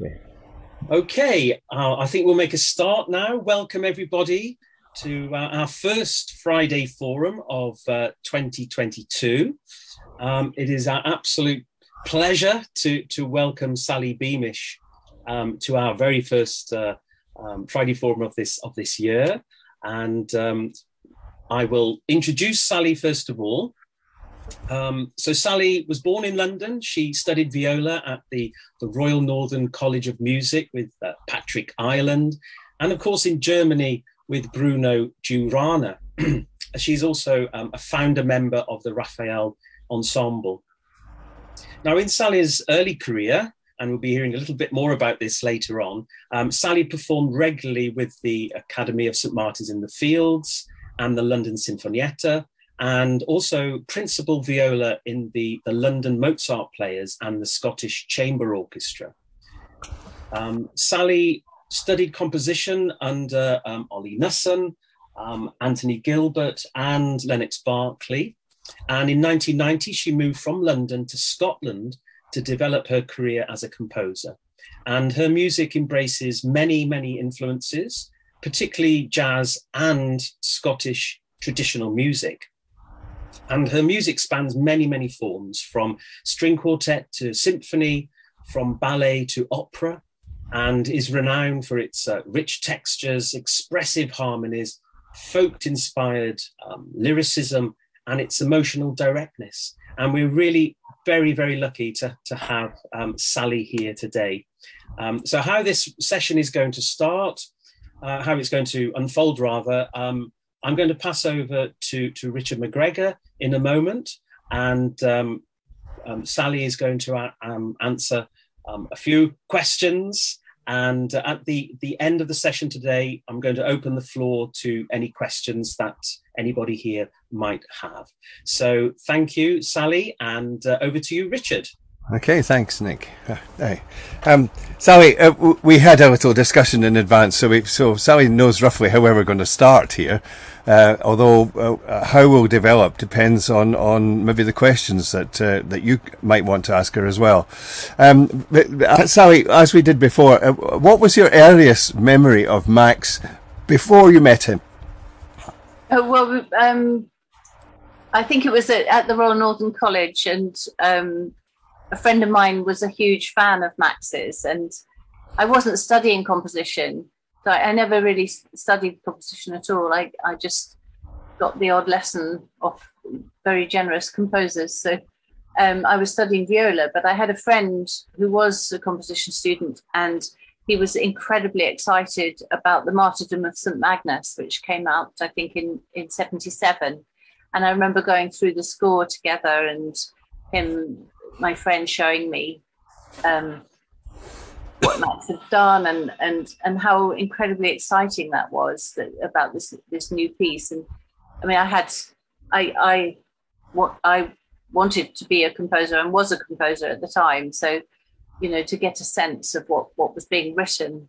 Yeah. Okay, I think we'll make a start now. Welcome everybody to our first Friday forum of 2022. It is our absolute pleasure to welcome Sally Beamish to our very first Friday forum of this year, and I will introduce Sally first of all. So Sally was born in London. She studied viola at the Royal Northern College of Music with Patrick Ireland, and of course in Germany with Bruno Giurana. She's also a founder member of the Raphael Ensemble. Now, in Sally's early career, and we'll be hearing a little bit more about this later on, Sally performed regularly with the Academy of St Martin's in the Fields and the London Sinfonietta, and also principal viola in the London Mozart Players and the Scottish Chamber Orchestra. Sally studied composition under Ollie Nusson, Anthony Gilbert and Lennox Berkeley. And in 1990, she moved from London to Scotland to develop her career as a composer. And her music embraces many, many influences, particularly jazz and Scottish traditional music. And her music spans many, many forms, from string quartet to symphony, from ballet to opera, and is renowned for its rich textures, expressive harmonies, folk-inspired lyricism, and its emotional directness. And we're really very, very lucky to have Sally here today. So how this session is going to start, how it's going to unfold rather, I'm going to pass over to Richard McGregor in a moment, and Sally is going to answer a few questions. And at the end of the session today, I'm going to open the floor to any questions that anybody here might have. So thank you, Sally, and over to you, Richard. Okay, thanks, Nick. Hey. Sally, we had a little discussion in advance, so Sally knows roughly how we're going to start here, although how we'll develop depends on maybe the questions that you might want to ask her as well. Sally, as we did before, what was your earliest memory of Max before you met him? I think it was at the Royal Northern College, and a friend of mine was a huge fan of Max's, and I wasn't studying composition, so I never really studied composition at all. I just got the odd lesson off very generous composers. So I was studying viola, but I had a friend who was a composition student, and he was incredibly excited about the Martyrdom of St Magnus, which came out, I think, in 77. And I remember going through the score together, and my friend showing me what Max had done, and how incredibly exciting that was about this new piece. And I mean, I wanted to be a composer and was a composer at the time, so to get a sense of what was being written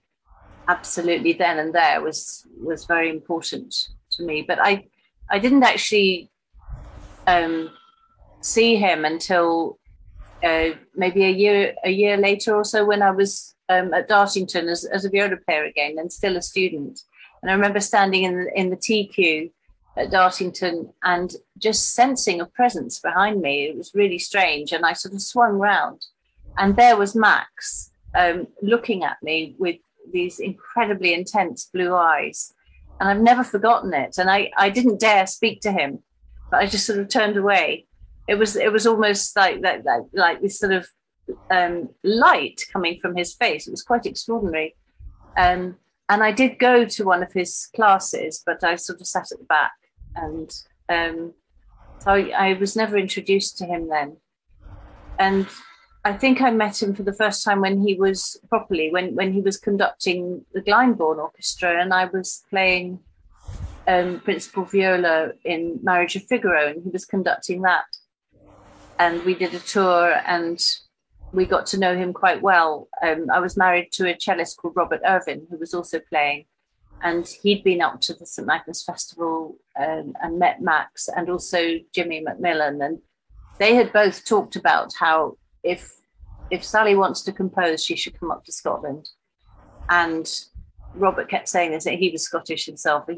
absolutely then and there was very important to me. But I didn't actually see him until maybe a year later or so, when I was at Dartington as a viola player again, and still a student. And I remember standing in the tea queue at Dartington and just sensing a presence behind me. It was really strange, and I sort of swung round, and there was Max looking at me with these incredibly intense blue eyes, and I've never forgotten it. And I didn't dare speak to him, but I just sort of turned away. It was almost like this sort of light coming from his face. It was quite extraordinary. And I did go to one of his classes, but I sort of sat at the back, and so I was never introduced to him then. And I think I met him for the first time when he was when he was conducting the Glyndebourne Orchestra, and I was playing principal viola in Marriage of Figaro, and he was conducting that. And we did a tour, and we got to know him quite well. I was married to a cellist called Robert Irvin, who was also playing, and he'd been up to the St Magnus Festival and met Max, and also Jimmy Macmillan, and they had both talked about how if if Sally wants to compose, she should come up to Scotland. And Robert kept saying this, that he was Scottish himself. By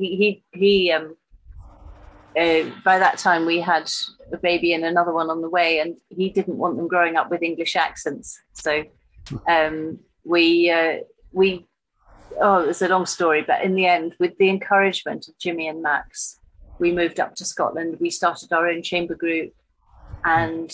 that time we had a baby and another one on the way, and he didn't want them growing up with English accents. So it was a long story, but in the end, with the encouragement of Jimmy and Max, we moved up to Scotland. We started our own chamber group, and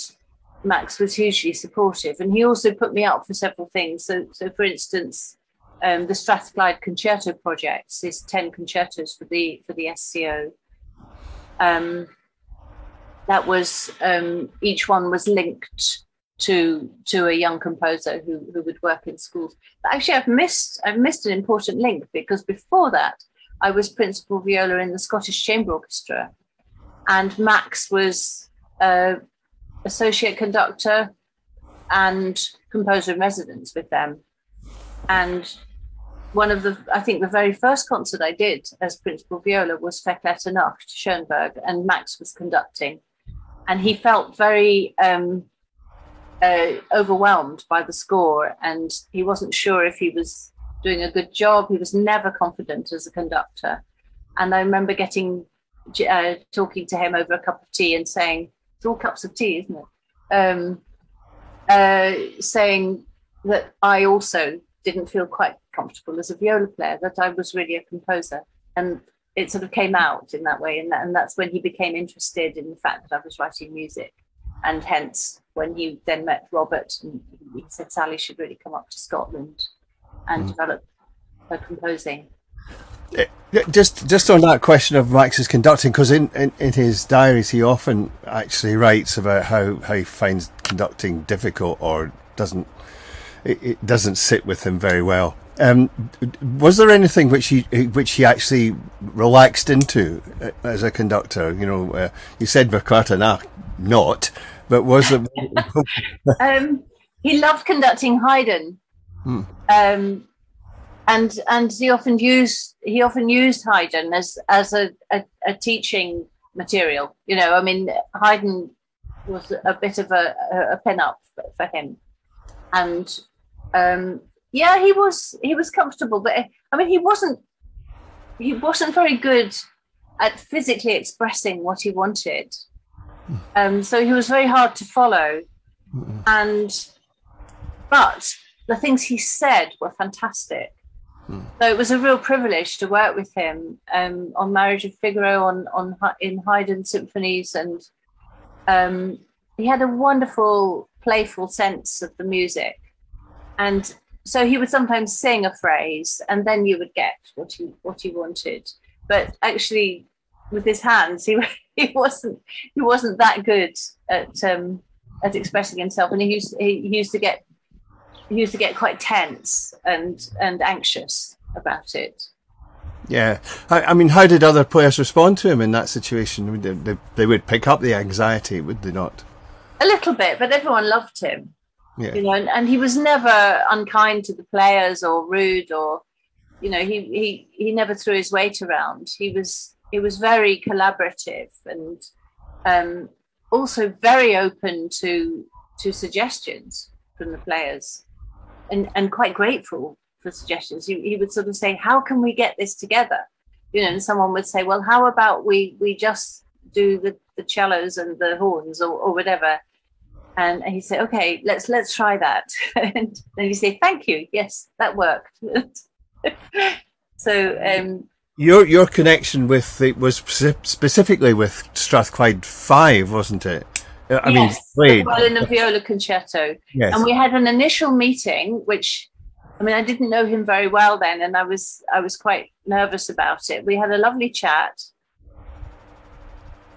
Max was hugely supportive, and he also put me up for several things. So for instance, the Strathclyde Concerto Project is 10 concertos for the SCO. That was each one was linked to a young composer who would work in schools. But actually, I've missed an important link, because before that, I was principal viola in the Scottish Chamber Orchestra, and Max was associate conductor and composer in residence with them. And I think the very first concert I did as principal viola was Verklärte Nacht, Schoenberg, and Max was conducting. And he felt very overwhelmed by the score, and he wasn't sure if he was doing a good job. He was never confident as a conductor. And I remember talking to him over a cup of tea and saying, it's all cups of tea, isn't it? Saying that I also didn't feel quite comfortable as a viola player, that I was really a composer. And it sort of came out in that way. And that's when he became interested in the fact that I was writing music. And hence, when he then met Robert, and he said Sally should really come up to Scotland and develop her composing. Just on that question of Max's conducting, because in his diaries he often actually writes about how he finds conducting difficult, or it doesn't sit with him very well. Was there anything which he actually relaxed into as a conductor? You know, you said Verklärte Nacht, not, but was it? He loved conducting Haydn, and he often used Haydn as a teaching material. You know, I mean, Haydn was a bit of a pin-up for him, and yeah, he was comfortable, but I mean, he wasn't very good at physically expressing what he wanted. So he was very hard to follow, but the things he said were fantastic. So it was a real privilege to work with him on Marriage of Figaro, in Haydn symphonies, and he had a wonderful, playful sense of the music. And so he would sometimes sing a phrase, and then you would get what he wanted. But actually, with his hands, he wasn't that good at expressing himself, and he used to get quite tense and anxious about it. Yeah, I mean, how did other players respond to him in that situation? They would pick up the anxiety, would they not? A little bit, but everyone loved him. Yeah. You know, and he was never unkind to the players or rude, or, you know, he never threw his weight around. He was very collaborative, and also very open to suggestions from the players, and quite grateful for suggestions. He would sort of say, how can we get this together? You know, and someone would say, well, how about we just do the cellos and the horns or whatever. And he said, okay, let's try that. And then you say, thank you. Yes, that worked. So your connection with it was specifically with Strathclyde 5, wasn't it? I mean, the violin and viola concerto. Yes. And we had an initial meeting, which, I mean, I didn't know him very well then, and I was quite nervous about it. We had a lovely chat,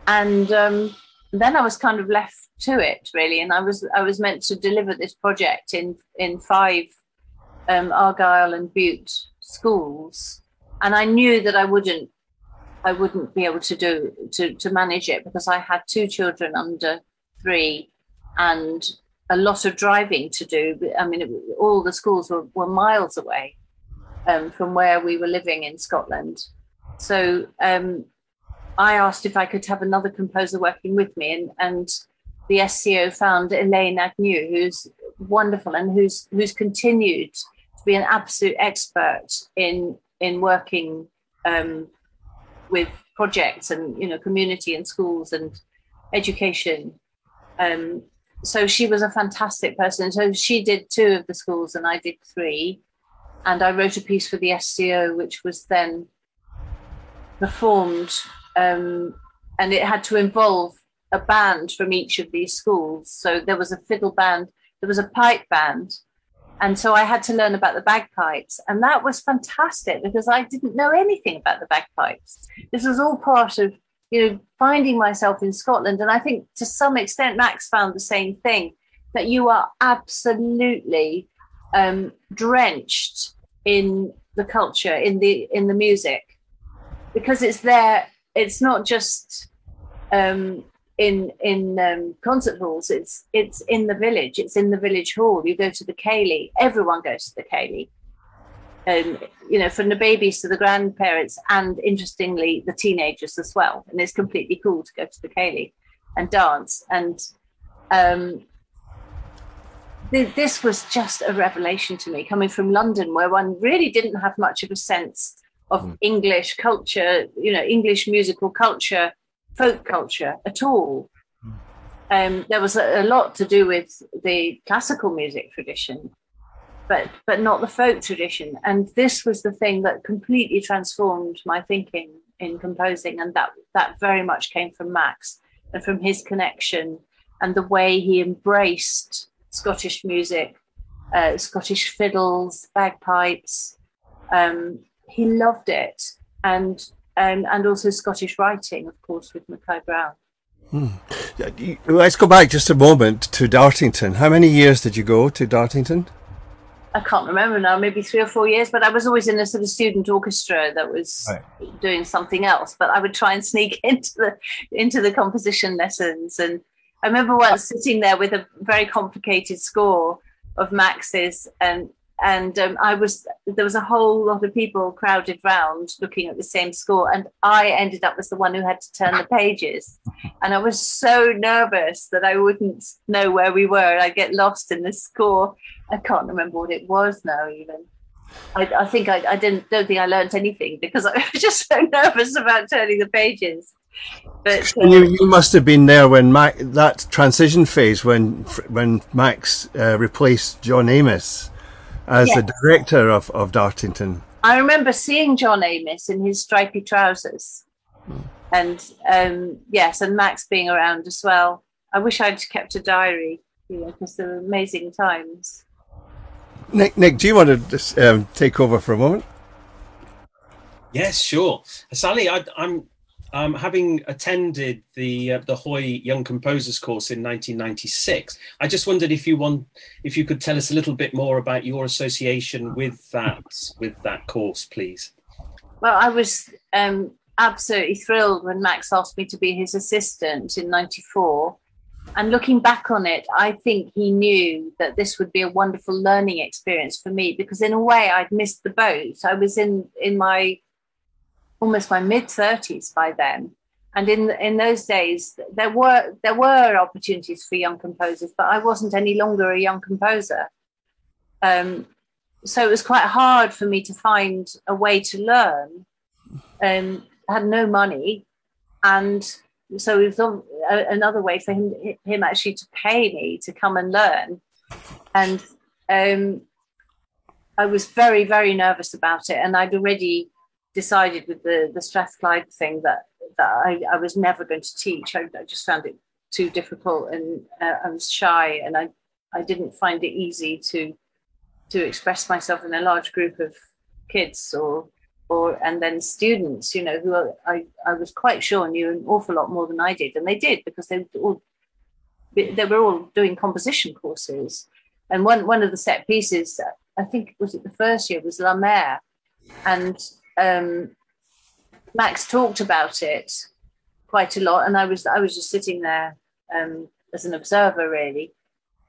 and then I was kind of left to it, really, and I was meant to deliver this project in 5 Argyll and Bute schools, and I knew that I wouldn't be able to manage it, because I had 2 children under 3 and a lot of driving to do. I mean, all the schools were miles away from where we were living in Scotland. So I asked if I could have another composer working with me, and the SCO found Elaine Agnew, who's wonderful, and who's continued to be an absolute expert in working with projects and, you know, community and schools and education. So she was a fantastic person. So she did 2 of the schools and I did 3. And I wrote a piece for the SCO, which was then performed, and it had to involve a band from each of these schools. So there was a fiddle band, there was a pipe band, and so I had to learn about the bagpipes. And that was fantastic because I didn't know anything about the bagpipes. This was all part of, you know, finding myself in Scotland. And I think to some extent, Max found the same thing, that you are absolutely drenched in the culture, in the music, because it's there. It's not just in concert halls. It's in the village. It's in the village hall. You go to the ceilidh. Everyone goes to the ceilidh. You know, from the babies to the grandparents, and interestingly, the teenagers as well. And it's completely cool to go to the ceilidh and dance. And this was just a revelation to me, coming from London, where one really didn't have much of a sense of English culture, you know, English musical culture, folk culture at all. There was a lot to do with the classical music tradition, but not the folk tradition. And this was the thing that completely transformed my thinking in composing. And that very much came from Max and from his connection and the way he embraced Scottish music, Scottish fiddles, bagpipes. He loved it, and also Scottish writing, of course, with Mackay Brown. Let's go back just a moment to Dartington. How many years did you go to Dartington? I can't remember now, maybe 3 or 4 years, but I was always in a sort of student orchestra that was doing something else. But I would try and sneak into the composition lessons. And I remember once sitting there with a very complicated score of Max's, and there was a whole lot of people crowded round looking at the same score, and I ended up as the one who had to turn the pages. And I was so nervous that I wouldn't know where we were. I'd get lost in the score. I can't remember what it was now even. I think I don't think I learned anything because I was just so nervous about turning the pages. But you must have been there when that transition phase when Max replaced John Amos as the director of Dartington. I remember seeing John Amos in his stripy trousers, and yes, and Max being around as well. I wish I'd kept a diary, you know, because they were amazing times. Nick, do you want to just take over for a moment? Yes, sure. Sally, I'm having attended the Hoy Young Composers course in 1996. I just wondered if you could tell us a little bit more about your association with that course, please. Well, I was absolutely thrilled when Max asked me to be his assistant in '94. And looking back on it, I think he knew that this would be a wonderful learning experience for me, because in a way I'd missed the boat. I was in my almost my mid-30s by then, and in those days there were opportunities for young composers, but I wasn't any longer a young composer. So it was quite hard for me to find a way to learn. I had no money, and so it was another way for him actually to pay me to come and learn. And I was very, very nervous about it, and I'd already decided with the Strathclyde thing that I was never going to teach. I just found it too difficult, and I was shy, and I didn't find it easy to express myself in a large group of kids and then students, you know, who I was quite sure knew an awful lot more than I did, and they did, because they were all doing composition courses. And one of the set pieces, I think was it the first year, was La Mer, and Max talked about it quite a lot, and I was just sitting there as an observer, really.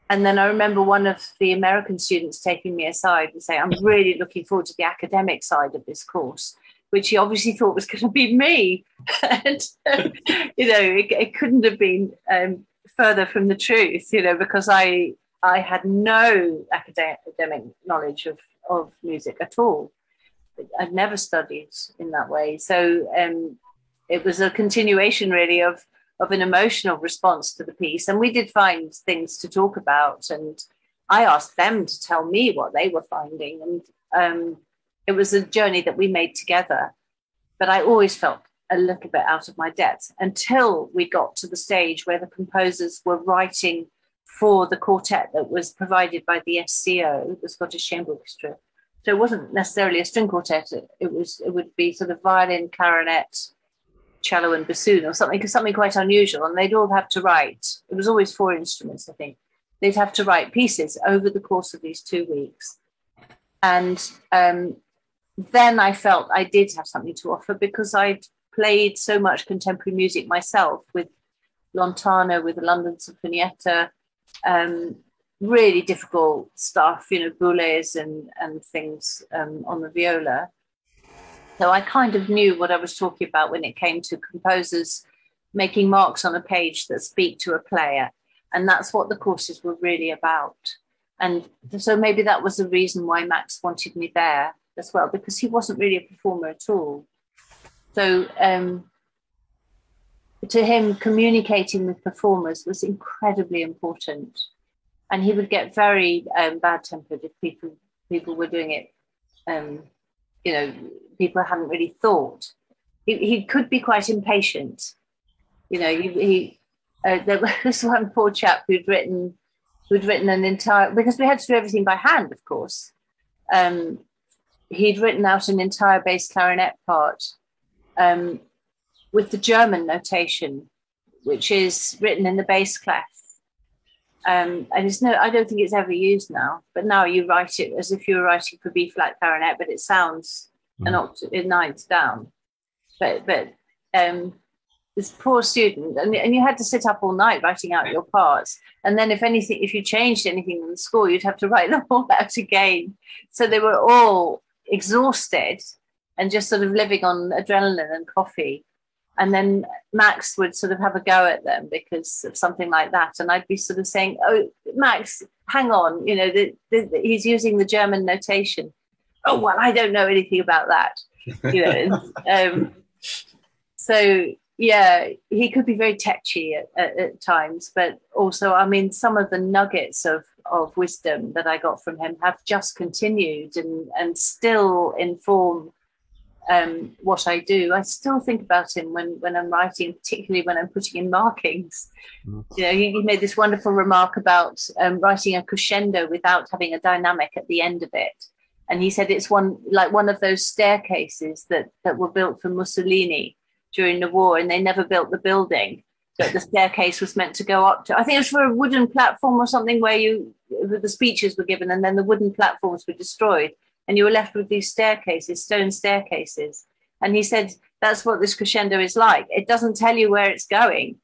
And then I remember one of the American students taking me aside and saying, "I'm really looking forward to the academic side of this course," which he obviously thought was going to be me. And you know, it couldn't have been further from the truth, you know, because I I had no academic knowledge of music at all. I'd never studied in that way. So it was a continuation really of an emotional response to the piece. And we did find things to talk about. And I asked them to tell me what they were finding. And it was a journey that we made together. But I always felt a little bit out of my depth until we got to the stage where the composers were writing for the quartet that was provided by the SCO, the Scottish Chamber Orchestra. So it wasn't necessarily a string quartet. It would be sort of violin, clarinet, cello and bassoon or something quite unusual. And they'd all have to write. It was always 4 instruments, I think. They'd have to write pieces over the course of these 2 weeks. And then I felt I did have something to offer because I'd played so much contemporary music myself with Lontano, with the London Sinfonietta, really difficult stuff, Boulez and things on the viola. So I kind of knew what I was talking about when it came to composers making marks on a page that speak to a player. And that's what the courses were really about. And so maybe that was the reason why Max wanted me there as well, because he wasn't really a performer at all. So to him, communicating with performers was incredibly important. And he would get very bad-tempered if people were doing it, people hadn't really thought. He could be quite impatient. There was one poor chap who'd written an entire, because we had to do everything by hand, of course. He'd written out an entire bass clarinet part with the German notation, which is written in the bass clef. And I don't think it's ever used now, but now you write it as if you were writing for B flat clarinet, but it sounds an octave, 9th down. But this poor student, and you had to sit up all night writing out your parts. And then if you changed anything in the score, you'd have to write them all out again. So they were all exhausted and just sort of living on adrenaline and coffee. And then Max would sort of have a go at them because of something like that. And I'd be sort of saying, "Oh, Max, hang on, he's using the German notation." "Oh, well, I don't know anything about that." So, yeah, he could be very tetchy at times. But also, I mean, some of the nuggets of wisdom that I got from him have just continued and still inform what I do. I still think about him when I'm writing, particularly when I'm putting in markings. He made this wonderful remark about writing a crescendo without having a dynamic at the end of it. And he said it's one of those staircases that were built for Mussolini during the war, and they never built the building that the staircase was meant to go up to. I think it was for a wooden platform or something where the speeches were given and then the wooden platforms were destroyed. And you were left with these staircases, stone staircases. And he said, that's what this crescendo is like. It doesn't tell you where it's going.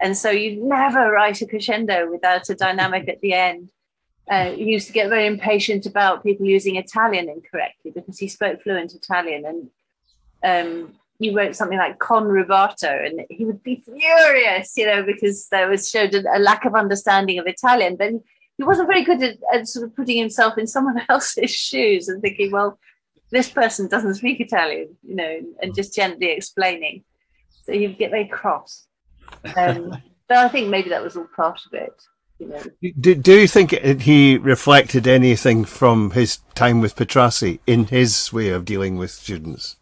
And so you never write a crescendo without a dynamic at the end. He used to get very impatient about people using Italian incorrectly because he spoke fluent Italian. And you wrote something like con rubato, and he would be furious, because there was showed a lack of understanding of Italian. But he wasn't very good at sort of putting himself in someone else's shoes and thinking, well, this person doesn't speak Italian, and just gently explaining. So you'd get very cross. But I think maybe that was all part of it. Do you think he reflected anything from his time with Petrassi in his way of dealing with students?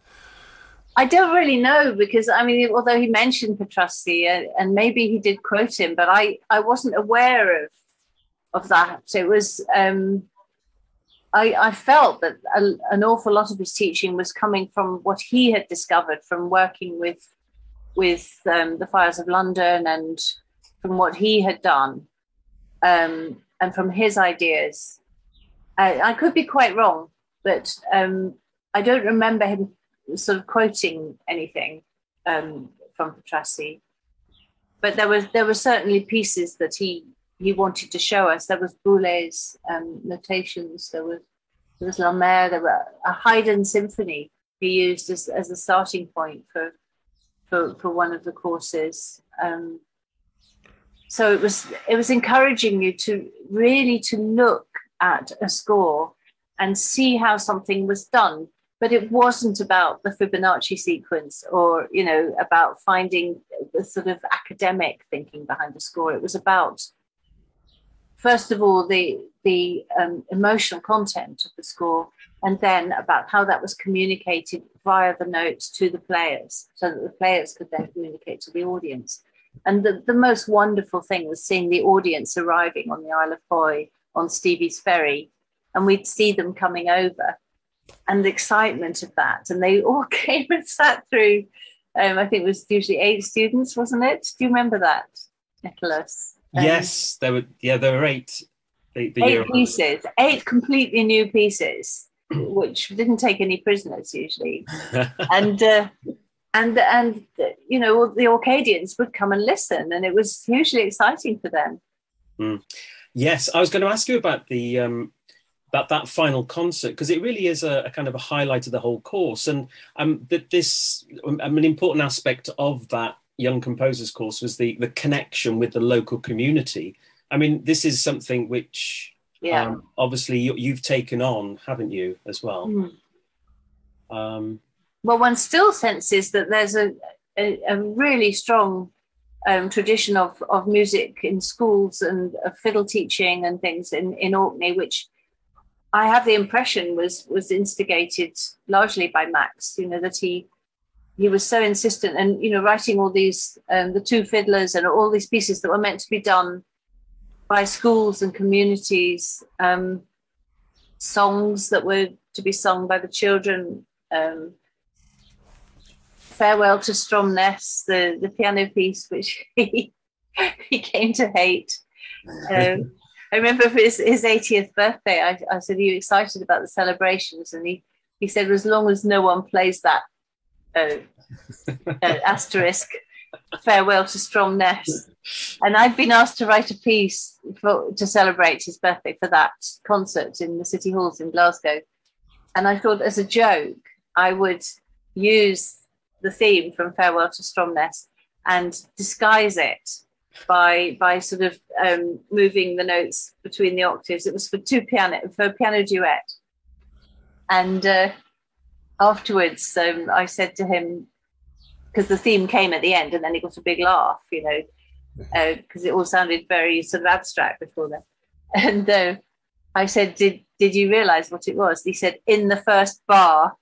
I don't really know because, I mean, although he mentioned Petrassi and maybe he did quote him, but I wasn't aware of that. It was, I felt that an awful lot of his teaching was coming from what he had discovered from working with the Fires of London and from what he had done. And from his ideas. I could be quite wrong, but I don't remember him sort of quoting anything from Petrassi. But there were certainly pieces that he wanted to show us. There was Boulez notations, there was La Mer, there were a Haydn symphony he used as a starting point for one of the courses. So it was encouraging you really to look at a score and see how something was done. But it wasn't about the Fibonacci sequence or, you know, about finding the sort of academic thinking behind the score. It was about, first of all, the emotional content of the score, and then about how that was communicated via the notes to the players, so that the players could then communicate to the audience. And the most wonderful thing was seeing the audience arriving on the Isle of Hoy on Stevie's Ferry, and we'd see them coming over, and the excitement of that. And they all came and sat through, I think it was usually 8 students, wasn't it? Do you remember that, Nicholas? Yes, there were 8. The 8 pieces, 8 completely new pieces, which didn't take any prisoners usually. and you know, the Orcadians would come and listen, and it was hugely exciting for them. Yes, I was going to ask you about the that final concert, because it really is a kind of a highlight of the whole course, and that this an important aspect of that young composers course was the connection with the local community. I mean, this is something which obviously you've taken on, haven't you, as well? Well, one still senses that there's a really strong tradition of music in schools and of fiddle teaching and things in Orkney, which I have the impression was instigated largely by Max. You know, that he was so insistent, and you know, writing all these the Two Fiddlers and all these pieces that were meant to be done by schools and communities, songs that were to be sung by the children. Farewell to Stromness, the piano piece, which he came to hate. I remember for his 80th birthday, I said, "Are you excited about the celebrations?" And he said, "As long as no one plays that asterisk, farewell to Stromness." And I'd been asked to write a piece to celebrate his birthday for that concert in the City Halls in Glasgow. And I thought, as a joke, I would use the theme from Farewell to Stromness and disguise it by sort of moving the notes between the octaves. It was for a piano duet. And afterwards, I said to him, because the theme came at the end, and then he got a big laugh, you know, because it all sounded very sort of abstract before then. And I said, did you realise what it was? He said, "In the first bar."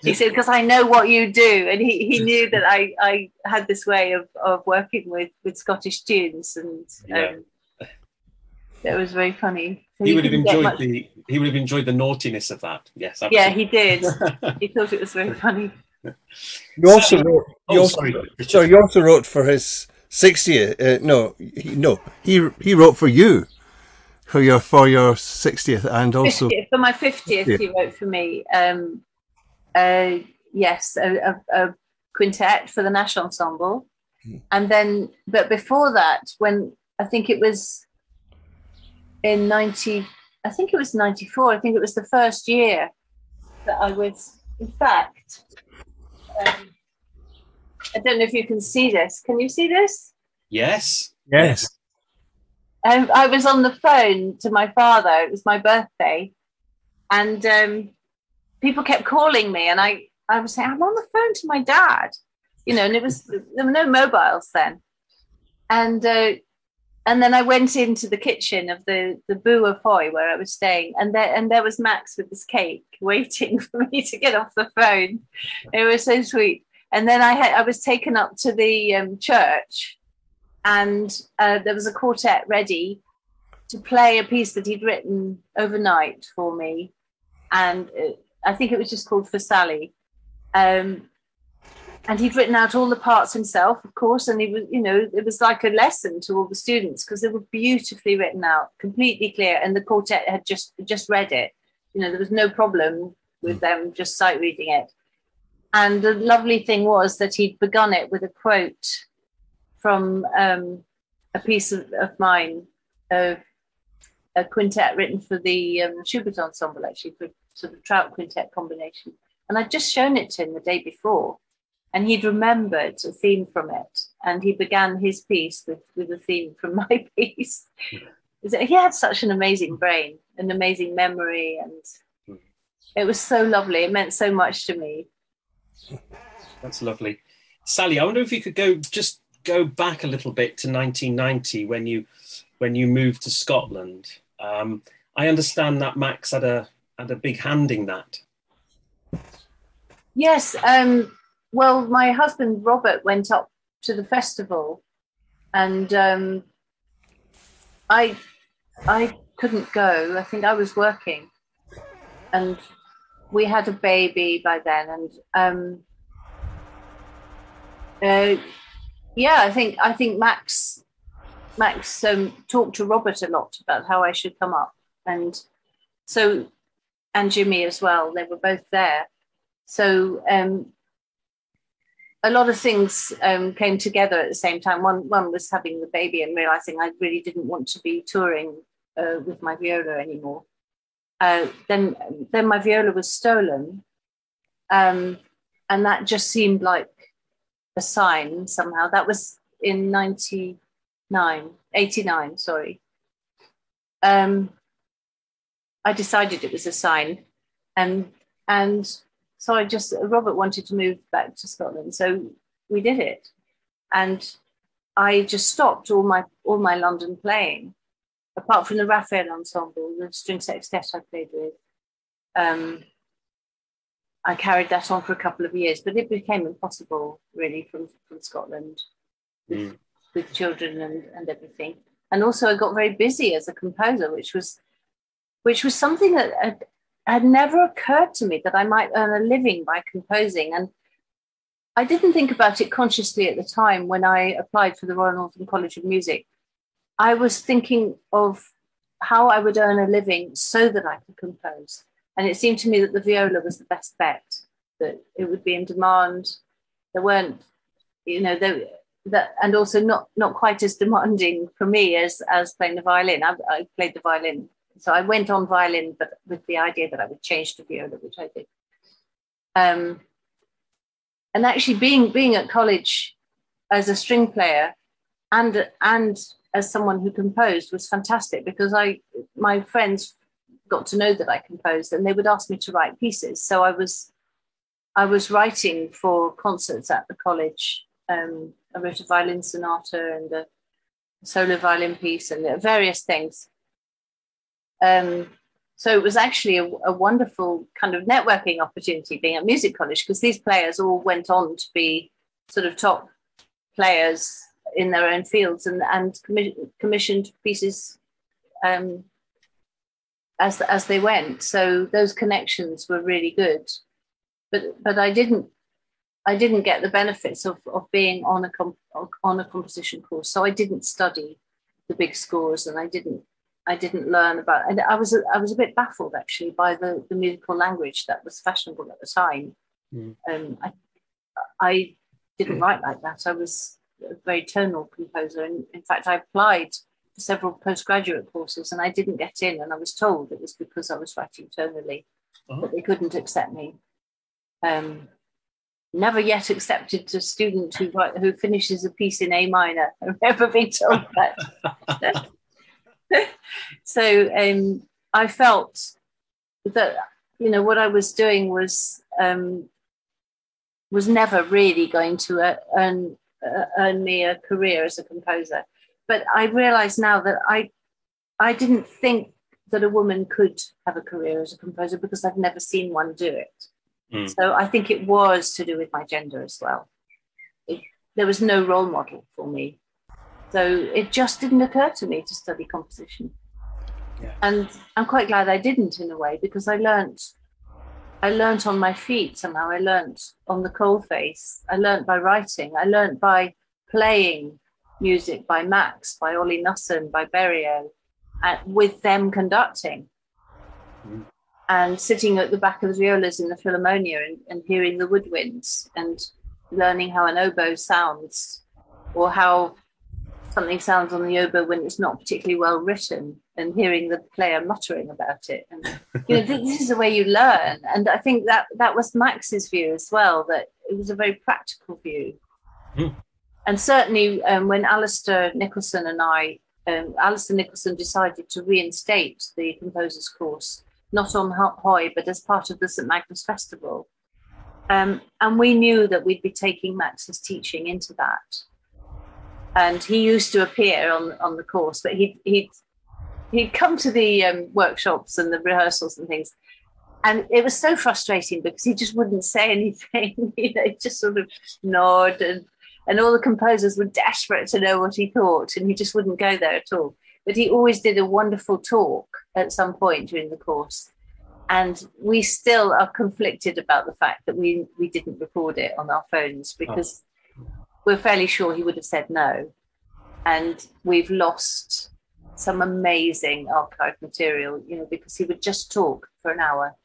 He said, "Because I know what you do." And he knew that I had this way of working with Scottish tunes, and it was very funny. So he would have enjoyed the naughtiness of that. Yes, absolutely. Yeah, he did. He thought it was very funny. You also wrote. You also wrote for his 60th. He wrote for you for your 60th, and also 50th, for my 50th. He wrote for me. Yes, a quintet for the National Ensemble, and then, but before that, when I think it was in 94. I think it was the first year that I was, in fact. I don't know if you can see this. Can you see this? Yes. Yes. I was on the phone to my father. It was my birthday, and people kept calling me, and I was saying, "I'm on the phone to my dad," you know. And there were no mobiles then, and then I went into the kitchen of the Boo of Hoy where I was staying, and there was Max with his cake waiting for me to get off the phone. It was so sweet. And then I was taken up to the church, and there was a quartet ready to play a piece that he'd written overnight for me, and I think it was just called For Sally. And he'd written out all the parts himself, of course, and he was, you know, it was like a lesson to all the students because they were beautifully written out, completely clear, and the quartet had just read it. You know, there was no problem with them just sight reading it. And the lovely thing was that he'd begun it with a quote from a piece of mine, a quintet written for the Schubert Ensemble, actually, for sort of Trout quintet combination. And I'd just shown it to him the day before, and he'd remembered a theme from it. and he began his piece with a theme from my piece. He had such an amazing brain, an amazing memory, and it was so lovely. It meant so much to me. That's lovely. Sally, I wonder if you could go back a little bit to 1990 when you moved to Scotland. I understand that Max had a big hand in that. Yes. Well, my husband Robert went up to the festival, and I couldn't go. I think I was working, and we had a baby by then, and I think Max talked to Robert a lot about how I should come up, and Jimmy as well. They were both there, so a lot of things came together at the same time. One was having the baby and realizing I really didn't want to be touring with my viola anymore. Then my viola was stolen, and that just seemed like a sign somehow. That was in 89, sorry. I decided it was a sign, and so Robert wanted to move back to Scotland, so we did it, and I just stopped all my London playing, apart from the Raphael ensemble, the string sextet I played with. I carried that on for a couple of years, but it became impossible really from Scotland with children and everything. And also I got very busy as a composer, which was something that had never occurred to me, that I might earn a living by composing. And I didn't think about it consciously at the time when I applied for the Royal Northern College of Music. I was thinking of how I would earn a living so that I could compose. And it seemed to me that the viola was the best bet, that it would be in demand. There weren't, and also not quite as demanding for me as playing the violin. I played the violin. So I went on violin, but with the idea that I would change to viola, which I did. And actually being at college as a string player and as someone who composed was fantastic, because my friends got to know that I composed, and they would ask me to write pieces. So I was writing for concerts at the college. I wrote a violin sonata and a solo violin piece and various things. So it was actually a wonderful kind of networking opportunity being at music college, because these players all went on to be sort of top players in their own fields and commissioned pieces as they went. So those connections were really good, but I didn't get the benefits of being on a composition course. So I didn't study the big scores, and I didn't learn about, and I was a bit baffled actually by the musical language that was fashionable at the time. I didn't write like that. I was a very tonal composer, and in fact I applied for several postgraduate courses and I didn't get in, and I was told it was because I was writing tonally, that they couldn't accept me. Never yet accepted a student who finishes a piece in A minor. I've never been told that. So I felt that what I was doing was never really going to earn me a career as a composer. But I realize now that I didn't think that a woman could have a career as a composer, because I've never seen one do it. So I think it was to do with my gender as well. There was no role model for me. So it just didn't occur to me to study composition. Yeah. And I'm quite glad I didn't, in a way, because I learnt on my feet somehow. I learnt on the coalface. I learnt by writing. I learnt by playing music by Max, by Ollie Nusson, by Berio, with them conducting. And sitting at the back of the violas in the Philharmonia and hearing the woodwinds and learning how an oboe sounds, or how something sounds on the oboe when it's not particularly well written, and hearing the player muttering about it. And this is the way you learn. And I think that was Max's view as well, that it was a very practical view. And certainly when Alistair Nicholson Alistair Nicholson decided to reinstate the composers course, not on Hoy, but as part of the St Magnus Festival. And we knew that we'd be taking Max's teaching into that. And he used to appear on the course, but he'd come to the workshops and the rehearsals and things. And it was so frustrating because he just wouldn't say anything. He'd just sort of nod, and all the composers were desperate to know what he thought, and he just wouldn't go there at all. But he always did a wonderful talk at some point during the course. And we still are conflicted about the fact that we didn't record it on our phones, because we're fairly sure he would have said no. And we've lost some amazing archive material, because he would just talk for an hour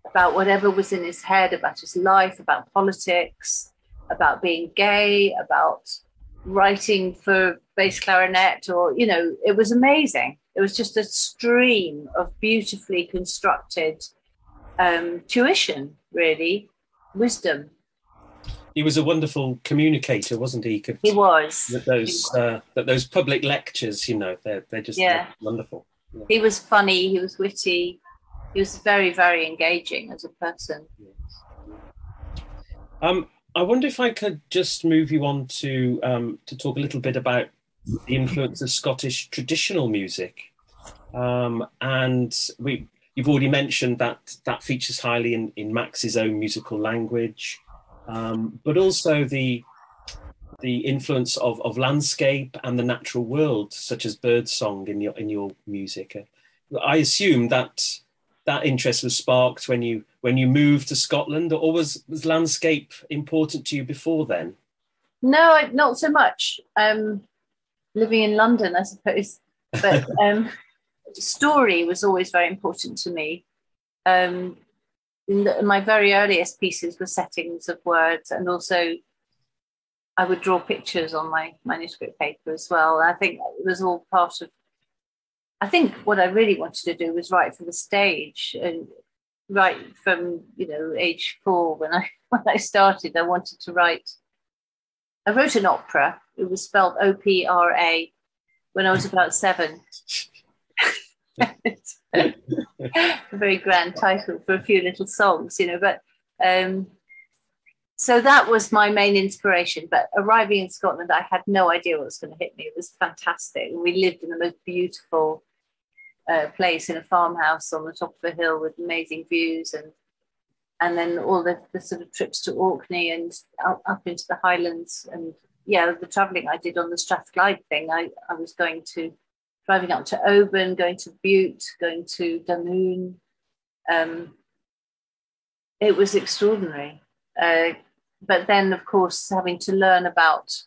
about whatever was in his head, about his life, about politics, about being gay, about writing for bass clarinet, or, it was amazing. It was just a stream of beautifully constructed tuition, really, wisdom. He was a wonderful communicator, wasn't he? He was. Those public lectures, they're just wonderful. Yeah. He was funny. He was witty. He was very, very engaging as a person. I wonder if I could just move you on to talk a little bit about the influence of Scottish traditional music. And you've already mentioned that features highly in Max's own musical language, but also the influence of landscape and the natural world, such as birdsong in your music. I assume that interest was sparked when you moved to Scotland, or was landscape important to you before then? No, not so much. Living in London, I suppose, but story was always very important to me. My very earliest pieces were settings of words, and also I would draw pictures on my manuscript paper as well. I think it was all part of, I think what I really wanted to do was write for the stage, and right from age 4 when I started, I wanted to write. I wrote an opera. It was spelled OPRA when I was about 7. A very grand title for a few little songs, but so that was my main inspiration. But arriving in Scotland, I had no idea what was going to hit me. It was fantastic. We lived in the most beautiful place in a farmhouse on the top of a hill with amazing views, and then all the sort of trips to Orkney and up into the Highlands, and the travelling I did on the Strathclyde thing. I was driving up to Oban, going to Bute, going to Dunoon. It was extraordinary. But then, of course, having to learn about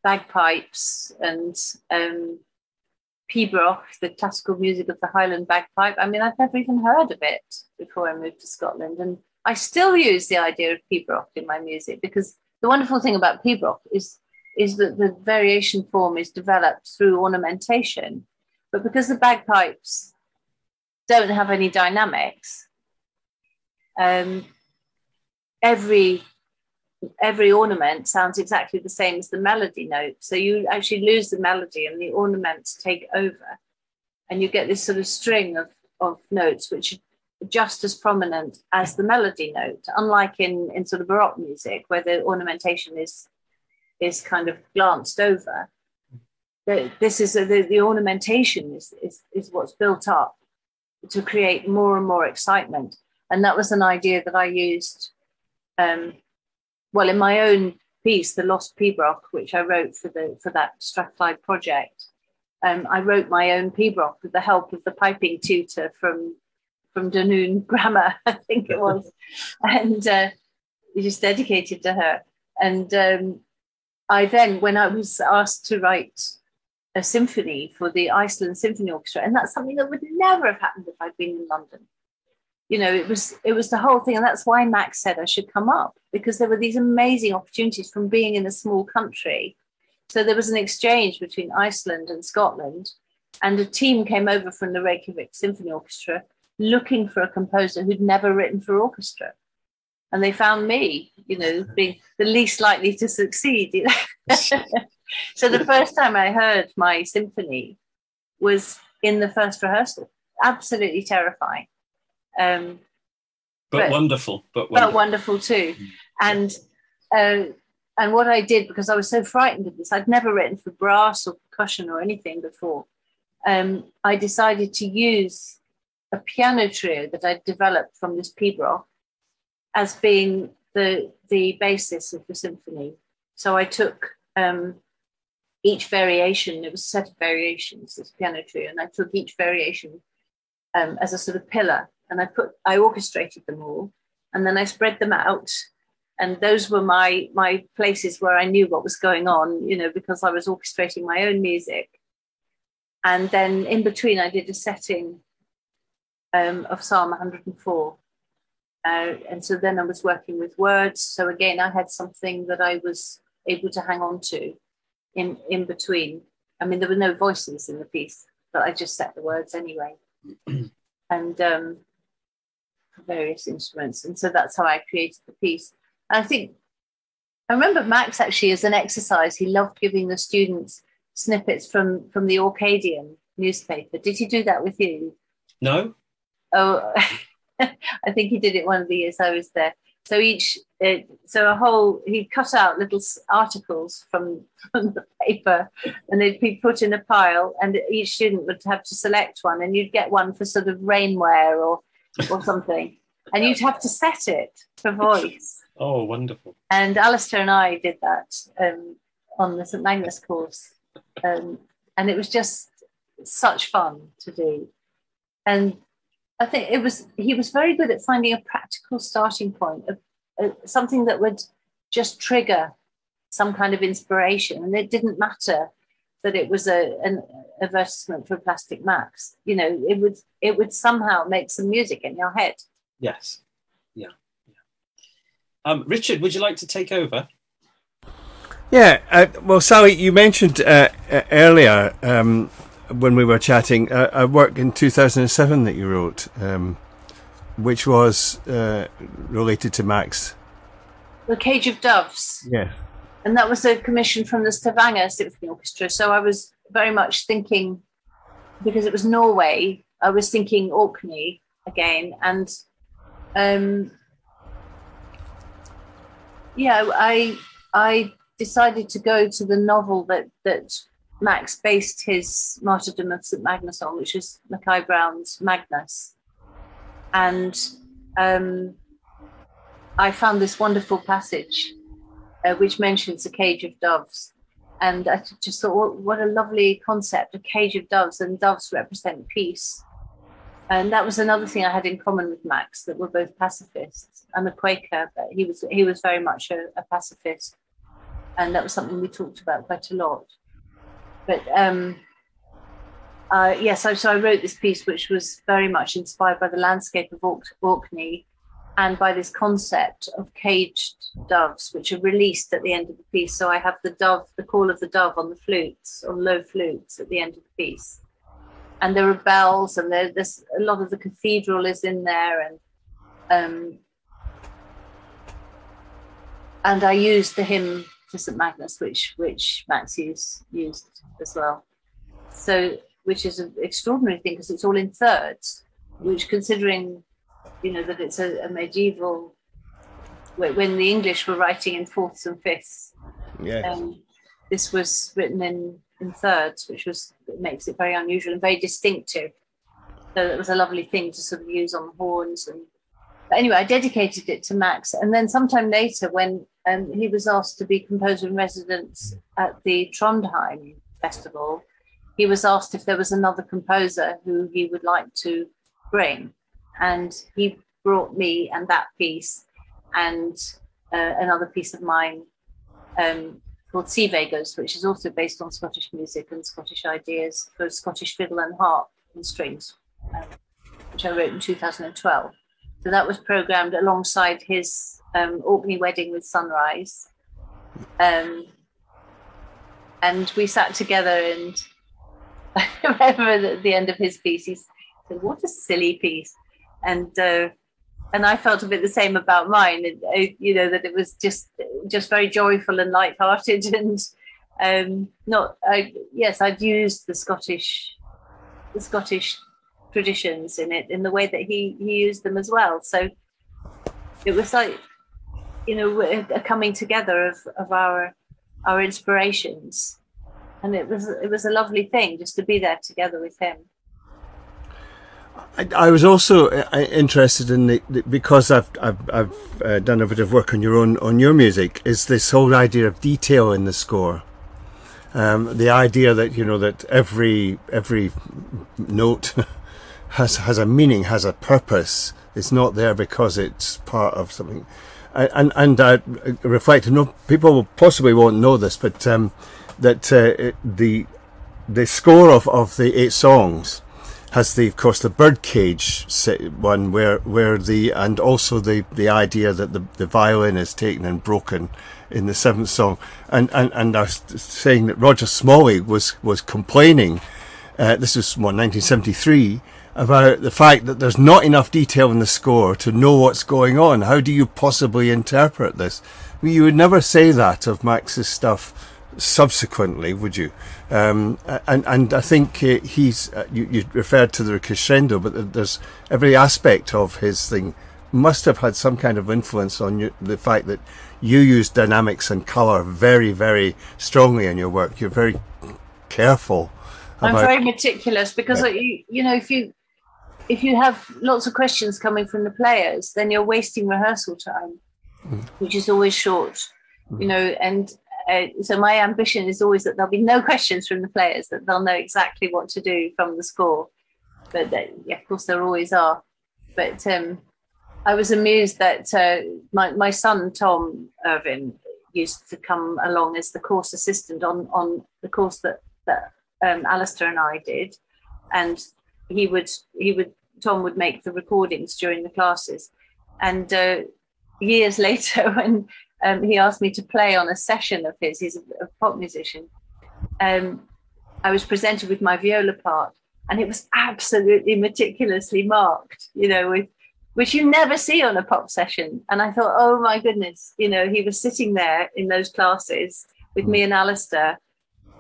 bagpipes and pibroch, the classical music of the Highland bagpipe. I mean, I'd never even heard of it before I moved to Scotland. And I still use the idea of pibroch in my music, because the wonderful thing about pibroch is that the variation form is developed through ornamentation. But because the bagpipes don't have any dynamics, every ornament sounds exactly the same as the melody note. So you actually lose the melody and the ornaments take over. And you get this sort of string of notes which are just as prominent as the melody note, unlike in sort of Baroque music, where the ornamentation is kind of glanced over. This is the ornamentation is what's built up to create more and more excitement. And that was an idea that I used in my own piece, The Lost Pibroch, which I wrote for that Strathclyde project. I wrote my own pibroch with the help of the piping tutor from Dunoon Grammar, I think it was, and just dedicated to her. And I then, when I was asked to write a symphony for the Iceland Symphony Orchestra, and that's something that would never have happened if I'd been in London. It was the whole thing, and that's why Max said I should come up, because there were these amazing opportunities from being in a small country. So there was an exchange between Iceland and Scotland, and a team came over from the Reykjavik Symphony Orchestra looking for a composer who'd never written for orchestra. and they found me, being the least likely to succeed. So the first time I heard my symphony was in the first rehearsal. Absolutely terrifying. But wonderful. But wonderful too. And what I did, because I was so frightened of this, I'd never written for brass or percussion or anything before. I decided to use a piano trio that I'd developed from this Pibroch as being the basis of the symphony. So I took each variation, it was a set of variations, this piano trio, and I took each variation as a sort of pillar, and I orchestrated them all, and then I spread them out, and those were my places where I knew what was going on, because I was orchestrating my own music. And then in between, I did a setting of Psalm 104. And so then I was working with words. So again, I had something that I was able to hang on to in between. I mean, there were no voices in the piece, but I just set the words anyway. And for various instruments. And so that's how I created the piece. And I remember Max actually, as an exercise, he loved giving the students snippets from the Orcadian newspaper. Did he do that with you? No. Oh, I think he did it one of the years I was there. So he'd cut out little articles from the paper, and they'd be put in a pile, and each student would have to select one, and you'd get one for sort of rainwear or something, and you'd have to set it for voice. Oh, wonderful. And Alistair and I did that on the St Magnus course, and it was just such fun to do. And I think he was very good at finding a practical starting point, something that would just trigger some kind of inspiration. And it didn't matter that it was an advertisement for Plastic Max. It would somehow make some music in your head. Yes. Yeah. Richard, would you like to take over? Yeah. Well, Sally, you mentioned earlier when we were chatting a work in 2007 that you wrote, which was related to Max. The Cage of Doves. Yeah. And that was a commission from the Stavanger Symphony Orchestra. So I was very much thinking, because it was Norway, I was thinking Orkney again. And I decided to go to the novel that Max based his Martyrdom of St Magnus on, which is Mackay Brown's Magnus. And I found this wonderful passage which mentions a cage of doves. And I just thought, what a lovely concept, a cage of doves, and doves represent peace. And that was another thing I had in common with Max, that we're both pacifists. I'm a Quaker, but he was very much a pacifist. And that was something we talked about quite a lot. But so I wrote this piece, which was very much inspired by the landscape of Orkney and by this concept of caged doves, which are released at the end of the piece. So I have the call of the dove on the flutes, on low flutes at the end of the piece. And there are bells, and there's a lot of the cathedral is in there. And I used the hymn to St Magnus, which Max used as well. So, which is an extraordinary thing, because it's all in thirds, which, considering, that it's a medieval, when the English were writing in fourths and fifths, this was written in thirds, which makes it very unusual and very distinctive. So it was a lovely thing to sort of use on the horns. But anyway, I dedicated it to Max. And then sometime later, when he was asked to be composer in residence at the Trondheim Festival, he was asked if there was another composer who he would like to bring. And he brought me and that piece and another piece of mine called Sea Vagos, which is also based on Scottish music and Scottish ideas for Scottish fiddle and harp and strings, which I wrote in 2012. So that was programmed alongside his Orkney Wedding with Sunrise. And we sat together, and I remember at the end of his piece, he said, "What a silly piece." And and I felt a bit the same about mine. You know, that it was just very joyful and light-hearted, and yes, I'd used the Scottish traditions in it in the way that he used them as well. So it was like, you know, a coming together of our inspirations, and it was a lovely thing just to be there together with him. I was also interested in because I've done a bit of work on your music, is this whole idea of detail in the score. The idea that, you know, that every note has a meaning, has a purpose. It's not there because it's part of something. And I reflect, no, people possibly won't know this, but that the score of the 8 songs has of course the birdcage one where and also the idea that the violin is taken and broken in the 7th song, and I was saying that Roger Smalley was complaining, this was 1973, about the fact that there's not enough detail in the score to know what's going on. How do you possibly interpret this? You would never say that of Max's stuff subsequently, would you? And I think he's you referred to the crescendo, but there's every aspect of his thing must have had some kind of influence on the fact that you use dynamics and colour very, very strongly in your work. You're very careful. I'm very meticulous because, you know, if you have lots of questions coming from the players, then you're wasting rehearsal time, which is always short, you know, and so my ambition is always that there'll be no questions from the players, that they'll know exactly what to do from the score. But yeah, of course there always are. But I was amused that my son Tom Irvin used to come along as the course assistant on the course that Alistair and I did, and Tom would make the recordings during the classes. And years later, when he asked me to play on a session of his, he's a pop musician, I was presented with my viola part, and it was absolutely meticulously marked, you know, which you never see on a pop session. And I thought, oh my goodness, you know, he was sitting there in those classes with me and Alistair,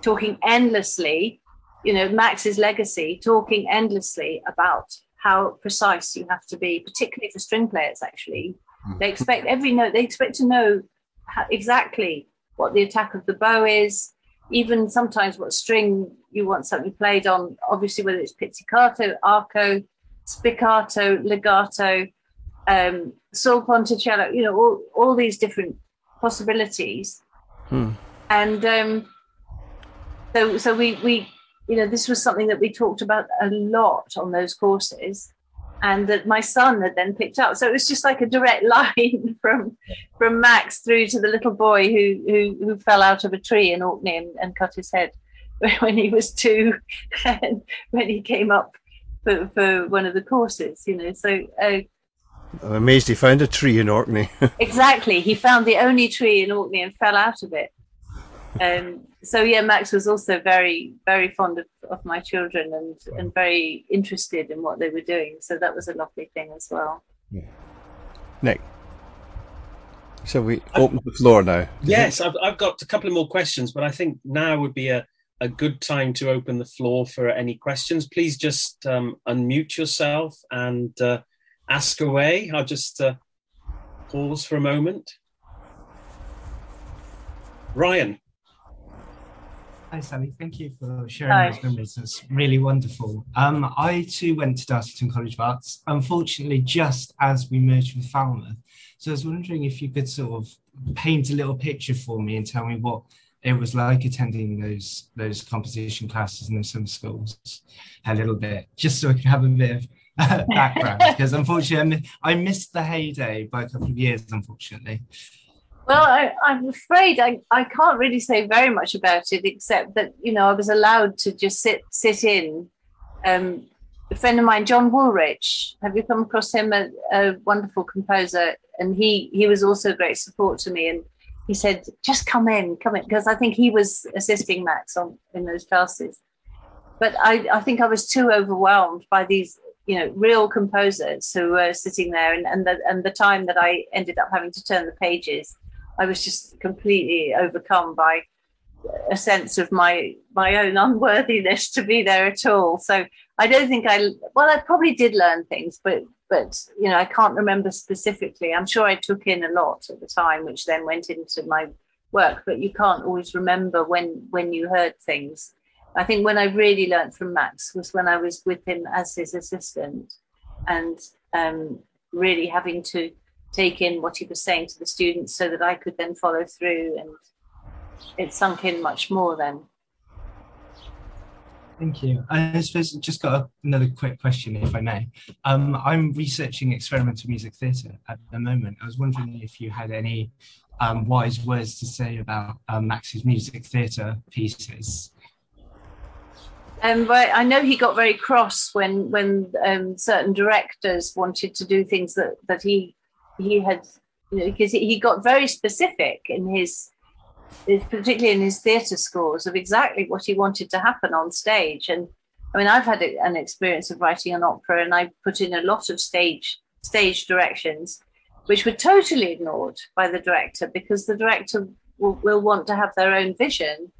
talking endlessly, you know, Max's legacy, talking endlessly about how precise you have to be, particularly for string players, actually. They expect every note, they expect to know exactly what the attack of the bow is, even sometimes what string you want something played on, obviously whether it's pizzicato, arco, spiccato, legato, sul ponticello, you know, all these different possibilities. And so we, you know, this was something that we talked about a lot on those courses, and that my son had then picked up. So it was just like a direct line from Max through to the little boy who fell out of a tree in Orkney and cut his head when he was 2, and when he came up for one of the courses, you know. So I'm amazed he found a tree in Orkney. Exactly, he found the only tree in Orkney and fell out of it. So yeah, Max was also very, very fond of my children and very interested in what they were doing. So that was a lovely thing as well. Yeah. Nick, shall we open the floor now? Yes, I've got a couple of more questions, but I think now would be a good time to open the floor for any questions. Please just unmute yourself and ask away. I'll just pause for a moment. Ryan. Hi, Sally. Thank you for sharing those memories. It's really wonderful. I too went to Dartington College of Arts, unfortunately, just as we merged with Falmouth. So I was wondering if you could sort of paint a little picture for me and tell me what it was like attending those composition classes in those summer schools a little bit, just so I could have a bit of background, because unfortunately I missed the heyday by a couple of years, unfortunately. Well, I'm afraid I can't really say very much about it, except that, you know, I was allowed to just sit in. A friend of mine, John Woolrich, have you come across him? A wonderful composer, and he was also a great support to me. And he said, just come in, because I think he was assisting Max in those classes. But I think I was too overwhelmed by these real composers who were sitting there, and the time that I ended up having to turn the pages, I was just completely overcome by a sense of my own unworthiness to be there at all. So I don't think I probably did learn things, but I can't remember specifically. I'm sure I took in a lot at the time, which then went into my work, but you can't always remember when you heard things. I think when I really learned from Max was when I was with him as his assistant, and really having to take in what he was saying to the students so that I could then follow through, and it sunk in much more then. Thank you. I suppose just got another quick question, if I may. I'm researching experimental music theatre at the moment. I was wondering if you had any wise words to say about Max's music theatre pieces. But I know he got very cross when certain directors wanted to do things that he had, because he got very specific in particularly in his theatre scores, of exactly what he wanted to happen on stage. And I mean, I've had an experience of writing an opera, and I put in a lot of stage directions, which were totally ignored by the director, because the director will want to have their own vision.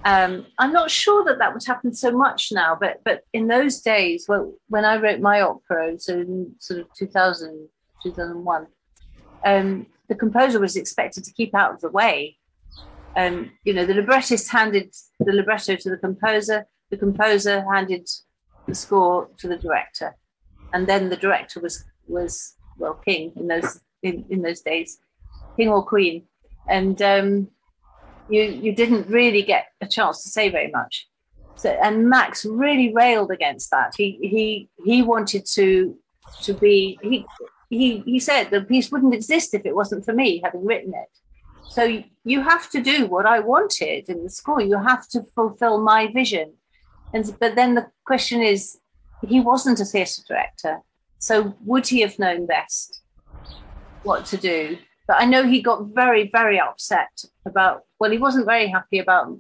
I'm not sure that would happen so much now, but in those days, when I wrote my opera, so in sort of 2000, 2001, the composer was expected to keep out of the way. The librettist handed the libretto to the composer handed the score to the director, and then the director was king in those days, king or queen, and you didn't really get a chance to say very much. So, and Max really railed against that. He wanted to be. He said the piece wouldn't exist if it wasn't for me having written it. So you have to do what I wanted in the score. You have to fulfill my vision. But then the question is, he wasn't a theatre director, so would he have known best what to do? But I know he got very, very upset about. Well, he wasn't very happy about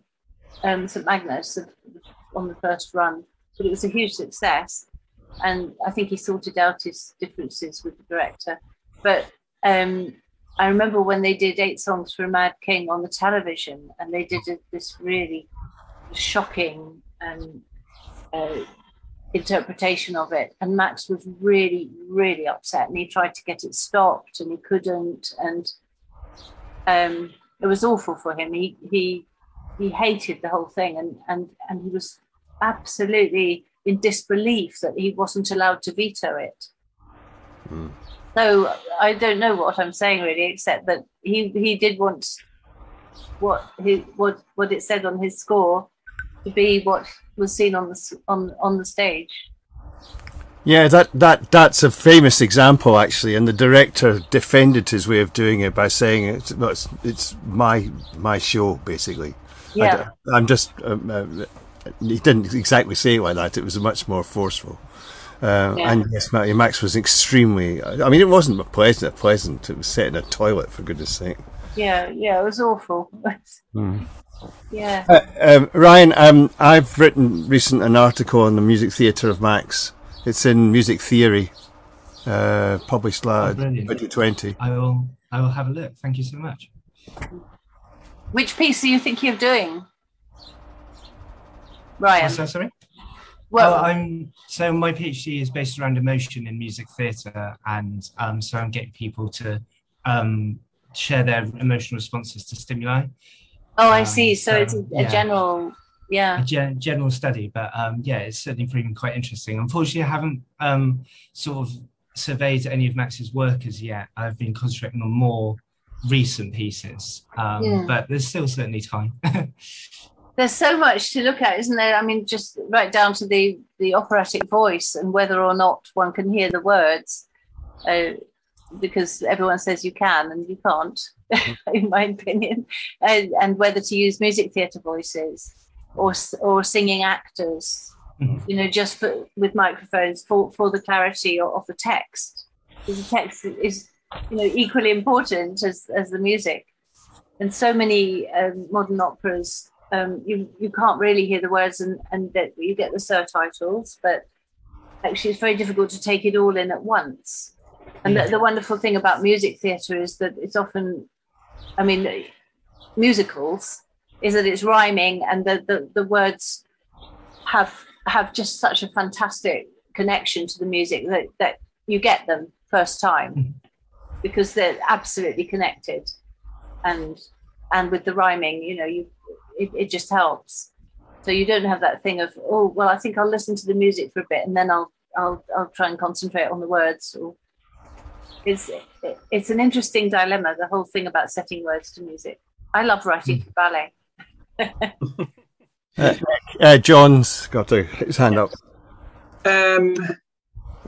St Magnus on the first run, but it was a huge success, and I think he sorted out his differences with the director. But I remember when they did 8 Songs for a Mad King on the television, and they did this really shocking interpretation of it, and Max was really, really upset, and he tried to get it stopped, and he couldn't, and it was awful for him. He hated the whole thing, and he was absolutely in disbelief that he wasn't allowed to veto it. Mm. So I don't know what I'm saying really, except that he did want what it said on his score to be what was seen on the stage. Yeah, that's a famous example actually, and the director defended his way of doing it by saying it's my show basically. Yeah, I'm just. He didn't exactly say it like that. It was much more forceful. And yes, Max was extremely. I mean, it wasn't pleasant. It was set in a toilet, for goodness' sake. Yeah, it was awful. Mm. Yeah. Ryan, I've written an article on the music theatre of Max. It's in Music Theory, published 2020. I will have a look. Thank you so much. Which piece are you thinking of doing, Ryan? What's that, sorry? Well, so my PhD is based around emotion in music theatre, and so I'm getting people to share their emotional responses to stimuli. Oh, I see. So it's a general, a general study, but it's certainly proving quite interesting. Unfortunately, I haven't sort of surveyed any of Max's work as yet. I've been concentrating on more recent pieces, but there's still certainly time. There's so much to look at, isn't there? I mean, just right down to the operatic voice and whether or not one can hear the words, because everyone says you can and you can't, in my opinion, and whether to use music theatre voices or singing actors, just with microphones for the clarity of the text. Because the text is, equally important as the music. And so many modern operas, you can't really hear the words, and that you get the surtitles, but actually it's very difficult to take it all in at once. And the wonderful thing about music theatre is that it's often, I mean, musicals, is that it's rhyming, and the words have just such a fantastic connection to the music that you get them first time, because they're absolutely connected, and with the rhyming, you know, it just helps. So you don't have that thing of, oh well, I think I'll listen to the music for a bit and then I'll try and concentrate on the words. Or it's an interesting dilemma, the whole thing about setting words to music. I love writing for ballet. John's got his hand up.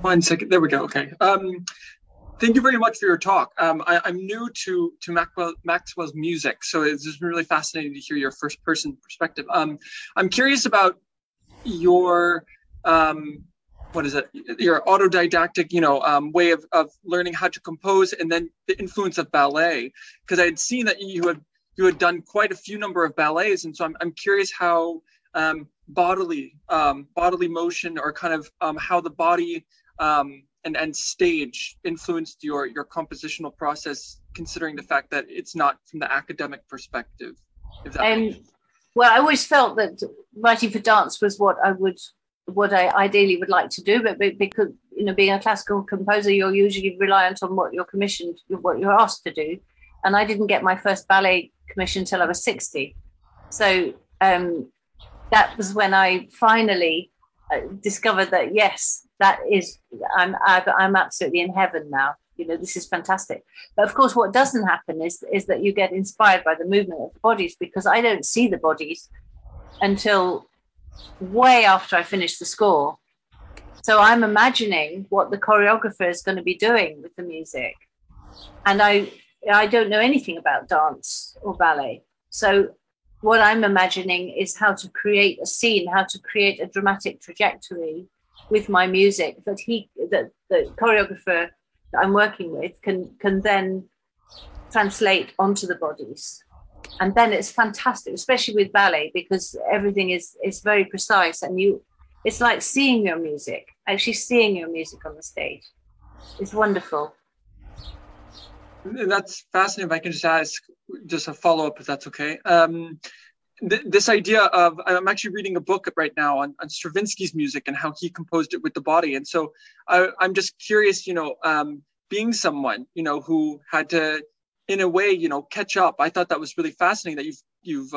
1 second. There we go. Okay. Thank you very much for your talk. I'm new to Maxwell's music, so it's just been really fascinating to hear your first person perspective. I'm curious about your your autodidactic, way of learning how to compose, and then the influence of ballet, because I had seen that you had done quite a few number of ballets, and so I'm curious how bodily motion, or kind of how the body and stage influenced your compositional process, considering the fact that it's not from the academic perspective. If that well, I always felt that writing for dance was what I ideally would like to do, but because, being a classical composer, you're usually reliant on what you're commissioned, what you're asked to do. And I didn't get my first ballet commission until I was 60. So that was when I finally discovered that, yes, that is, I'm absolutely in heaven now. This is fantastic. But of course, what doesn't happen is that you get inspired by the movement of the bodies, because I don't see the bodies until way after I finish the score. So I'm imagining what the choreographer is going to be doing with the music. And I don't know anything about dance or ballet. So what I'm imagining is how to create a scene, how to create a dramatic trajectory with my music that the choreographer that I'm working with can then translate onto the bodies. And then it's fantastic, especially with ballet, because everything is very precise, and it's like seeing your music, actually seeing your music on the stage. It's wonderful. That's fascinating. If I can just ask just a follow-up, if that's okay. This idea of, I'm actually reading a book right now on Stravinsky's music and how he composed it with the body. And so I'm just curious, being someone, who had to, in a way, catch up. I thought that was really fascinating that you've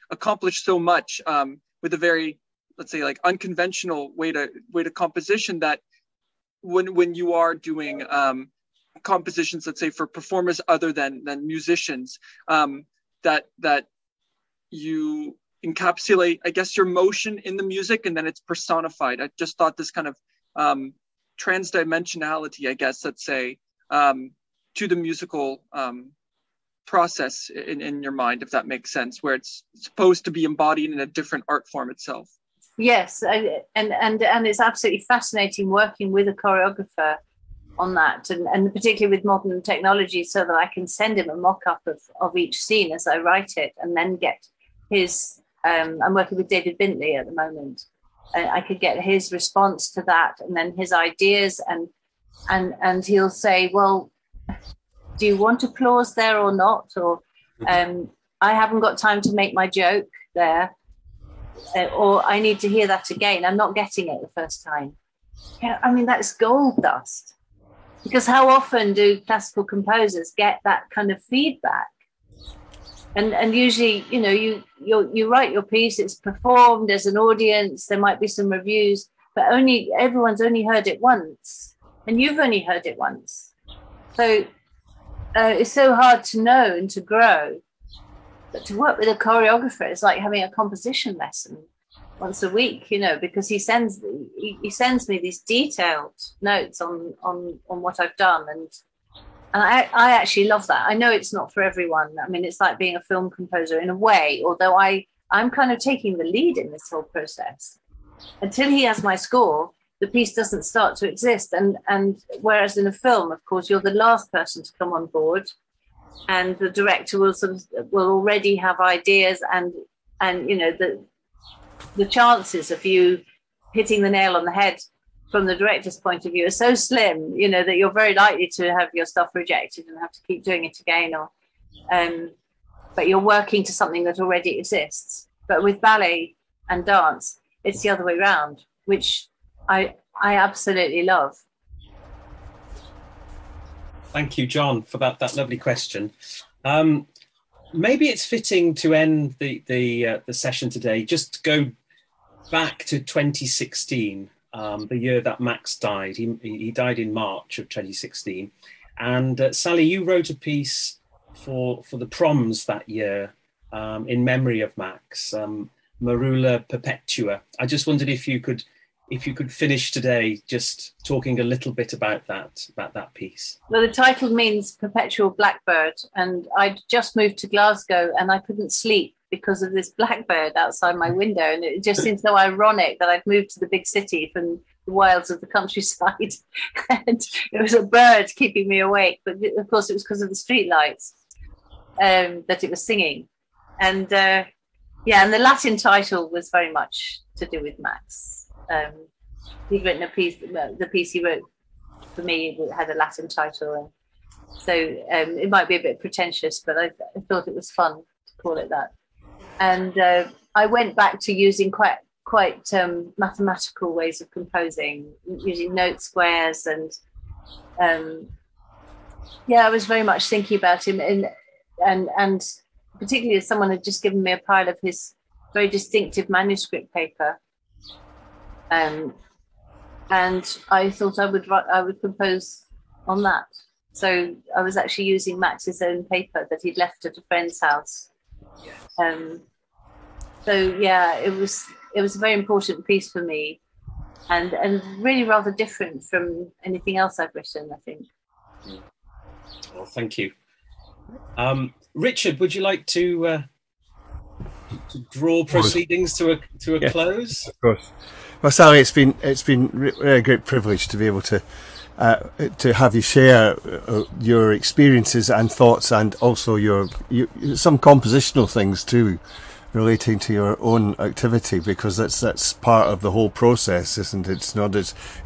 accomplished so much with a very, let's say, like unconventional way to composition, that when you are doing compositions, let's say for performers other than musicians, that you encapsulate, I guess, your motion in the music, and then it's personified. I just thought this kind of transdimensionality, I guess, let's say, to the musical process in your mind, if that makes sense, where it's supposed to be embodied in a different art form itself. Yes, and it's absolutely fascinating working with a choreographer on that, and particularly with modern technology, so that I can send him a mock-up of each scene as I write it, and then get his, I'm working with David Bintley at the moment, I could get his response to that, and then his ideas, and he'll say, well, do you want applause there or not? Or I haven't got time to make my joke there, or I need to hear that again. I'm not getting it the first time. Yeah, I mean, that's gold dust. Because how often do classical composers get that kind of feedback? And usually, you write your piece, it's performed, there's an audience, there might be some reviews, but everyone's only heard it once, and you've only heard it once. So it's so hard to know and to grow. But to work with a choreographer is like having a composition lesson once a week, because he sends me these detailed notes on what I've done, and I actually love that. I know it's not for everyone. I mean, it's like being a film composer in a way, although I'm kind of taking the lead in this whole process. Until he has my score, the piece doesn't start to exist. And whereas in a film, of course, you're the last person to come on board, and the director will already have ideas, and the chances of you hitting the nail on the head from the director's point of view, are so slim, you know, that you're very likely to have your stuff rejected and have to keep doing it again, or but you're working to something that already exists. But with ballet and dance, it's the other way around, which I absolutely love. Thank you, John, for that lovely question. Maybe it's fitting to end the session today. Just go back to 2016, the year that Max died. He died in March of 2016. And Sally, you wrote a piece for the proms that year in memory of Max, Marula Perpetua. I just wondered if you could finish today just talking a little bit about that piece. Well, the title means Perpetual Blackbird, and I'd just moved to Glasgow and I couldn't sleep because of this blackbird outside my window, and it just seemed so ironic that I'd moved to the big city from the wilds of the countryside and it was a bird keeping me awake, but of course it was because of the street lights that it was singing. And and the Latin title was very much to do with Max. He'd written a piece, the piece he wrote for me had a Latin title, and so it might be a bit pretentious, but I thought it was fun to call it that. And I went back to using quite mathematical ways of composing, using note squares, and I was very much thinking about him, and particularly as someone had just given me a pile of his very distinctive manuscript paper. And I thought I would compose on that. So I was actually using Max's own paper that he'd left at a friend's house. It was a very important piece for me, and really rather different from anything else I've written, I think. Well, thank you. Richard, would you like to draw proceedings to a close? Of course. Well, Sally, it's been a great privilege to be able to have you share your experiences and thoughts, and also your some compositional things too, relating to your own activity, because that's part of the whole process, isn't it?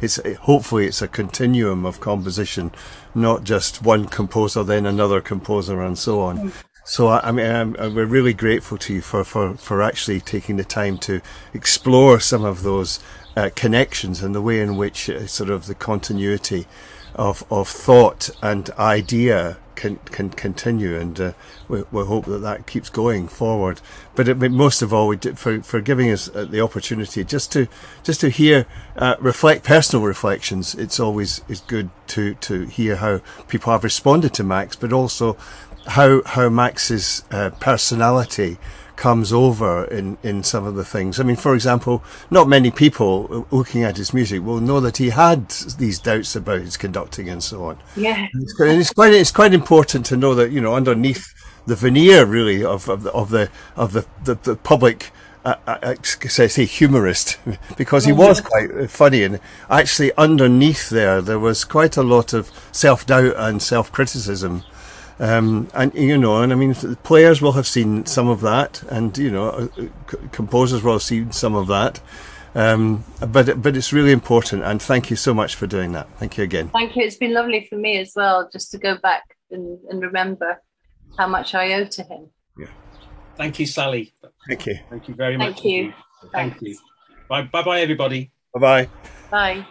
It's hopefully it's a continuum of composition, not just one composer then another composer and so on. So we're really grateful to you for actually taking the time to explore some of those connections and the way in which sort of the continuity of thought and idea can continue, and we'll hope that keeps going forward. But most of all, for giving us the opportunity just to hear personal reflections. It's always good to hear how people have responded to Max, but also how Max's personality comes over in some of the things. I mean, for example, not many people looking at his music will know that he had these doubts about his conducting and so on. Yeah, it's quite important to know that, you know, underneath the veneer really of the public, say humorist, because he was quite funny, and actually underneath there was quite a lot of self-doubt and self-criticism. And I mean, players will have seen some of that, and composers will have seen some of that. But it's really important, and thank you so much for doing that. Thank you again. Thank you. It's been lovely for me as well, just to go back and remember how much I owe to him. Yeah. Thank you, Sally. Thank you. Thank you very much. Thank you. Thank you. Bye, everybody. Bye. Bye.